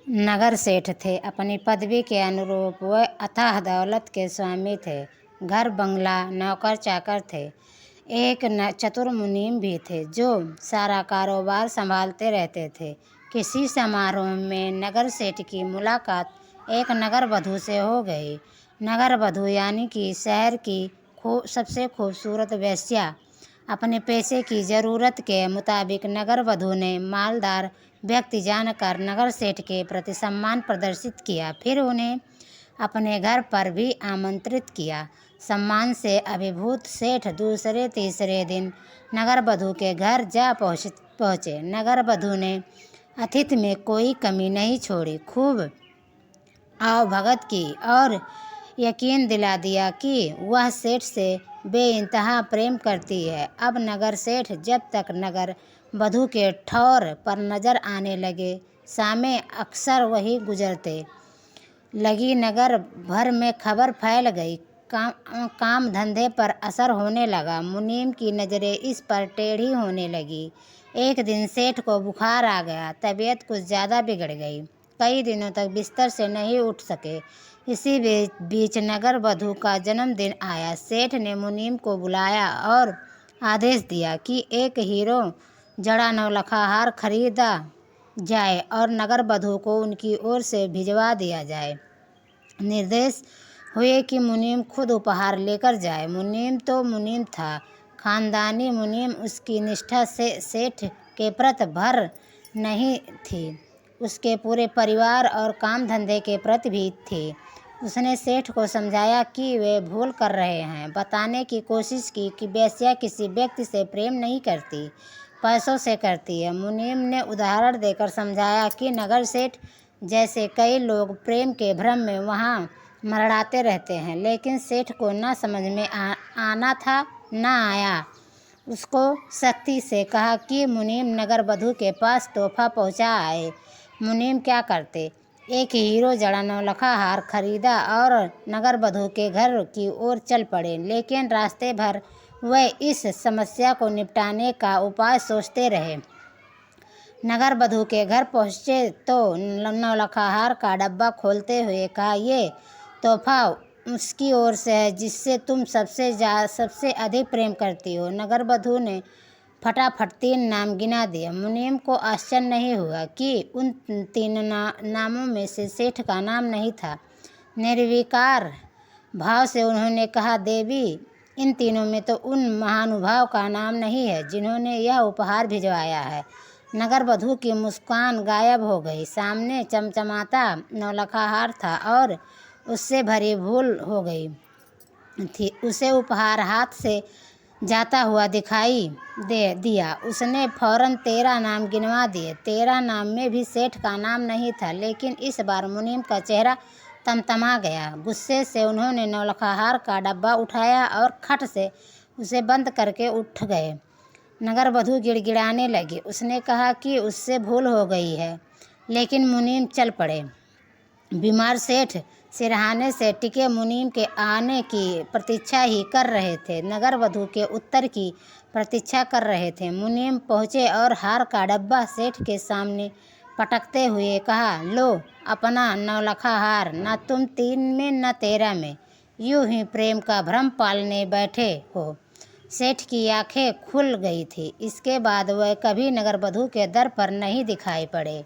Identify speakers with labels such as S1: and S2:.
S1: नगर सेठ थे। अपनी पदवी के अनुरूप वह अथाह दौलत के स्वामी थे। घर बंगला, नौकर चाकर थे। एक चतुर मुनीम भी थे जो सारा कारोबार संभालते रहते थे। किसी समारोह में नगर सेठ की मुलाकात एक नगर वधू से हो गई। नगर वधू यानी कि शहर की सबसे खूबसूरत वेश्या। अपने पैसे की ज़रूरत के मुताबिक नगर वधू ने मालदार व्यक्ति जानकर नगर सेठ के प्रति सम्मान प्रदर्शित किया। फिर उन्हें अपने घर पर भी आमंत्रित किया। सम्मान से अभिभूत सेठ दूसरे तीसरे दिन नगर वधू के घर जा पहुँचे। नगर वधू ने अतिथि में कोई कमी नहीं छोड़ी, खूब आवभगत की और यकीन दिला दिया कि वह सेठ से बेइंतहा प्रेम करती है। अब नगर सेठ जब तक नगर वधू के ठौर पर नजर आने लगे, सामे अक्सर वही गुजरते लगी। नगर भर में खबर फैल गई। काम धंधे पर असर होने लगा। मुनीम की नज़रें इस पर टेढ़ी होने लगी। एक दिन सेठ को बुखार आ गया। तबीयत कुछ ज़्यादा बिगड़ गई। कई दिनों तक बिस्तर से नहीं उठ सके। इसी बीच नगर वधू का जन्मदिन आया। सेठ ने मुनीम को बुलाया और आदेश दिया कि एक हीरो जड़ा नौलखा हार खरीदा जाए और नगर वधू को उनकी ओर से भिजवा दिया जाए। निर्देश हुए कि मुनीम खुद उपहार लेकर जाए। मुनीम तो मुनीम था, खानदानी मुनीम। उसकी निष्ठा से सेठ के प्रति भर नहीं थी, उसके पूरे परिवार और काम धंधे के प्रति भी थी। उसने सेठ को समझाया कि वे भूल कर रहे हैं। बताने की कोशिश की कि वेश्या किसी व्यक्ति से प्रेम नहीं करती, पैसों से करती है। मुनीम ने उदाहरण देकर समझाया कि नगर सेठ जैसे कई लोग प्रेम के भ्रम में वहाँ मरड़ाते रहते हैं, लेकिन सेठ को न समझ में आना था न आया। उसको सख्ती से कहा कि मुनीम नगर वधू के पास तोहफा पहुँचा आए। मुनीम क्या करते? एक हीरो जड़ा नौलखा हार खरीदा और नगर वधू के घर की ओर चल पड़े। लेकिन रास्ते भर वह इस समस्या को निपटाने का उपाय सोचते रहे। नगर वधू के घर पहुँचे तो नौलखा हार का डब्बा खोलते हुए कहा, ये तोहफा उसकी ओर से है जिससे तुम सबसे अधिक प्रेम करती हो। नगर वधू ने फटाफट 3 नाम गिना दिए। मुनीम को आश्चर्य नहीं हुआ कि उन 3 नामों में से सेठ का नाम नहीं था। निर्विकार भाव से उन्होंने कहा, देवी, इन तीनों में तो उन महानुभाव का नाम नहीं है जिन्होंने यह उपहार भिजवाया है। नगर वधू की मुस्कान गायब हो गई। सामने चमचमाता नौलखा हार था और उससे भरी भूल हो गई थी। उसे उपहार हाथ से जाता हुआ दिखाई दिया। उसने फौरन 13 नाम गिनवा दिए। 13 नाम में भी सेठ का नाम नहीं था। लेकिन इस बार मुनीम का चेहरा तमतमा गया। गुस्से से उन्होंने नौलखा हार का डब्बा उठाया और खट से उसे बंद करके उठ गए। नगर वधू गिड़गिड़ाने लगी। उसने कहा कि उससे भूल हो गई है, लेकिन मुनीम चल पड़े। बीमार सेठ सिरहाने से टिके मुनीम के आने की प्रतीक्षा ही कर रहे थे। नगर वधू के उत्तर की प्रतीक्षा कर रहे थे। मुनीम पहुँचे और हार का डब्बा सेठ के सामने पटकते हुए कहा, लो अपना नौलखा हार। न तुम 3 में न 13 में, यूं ही प्रेम का भ्रम पालने बैठे हो। सेठ की आंखें खुल गई थी। इसके बाद वह कभी नगर वधू के दर पर नहीं दिखाई पड़े।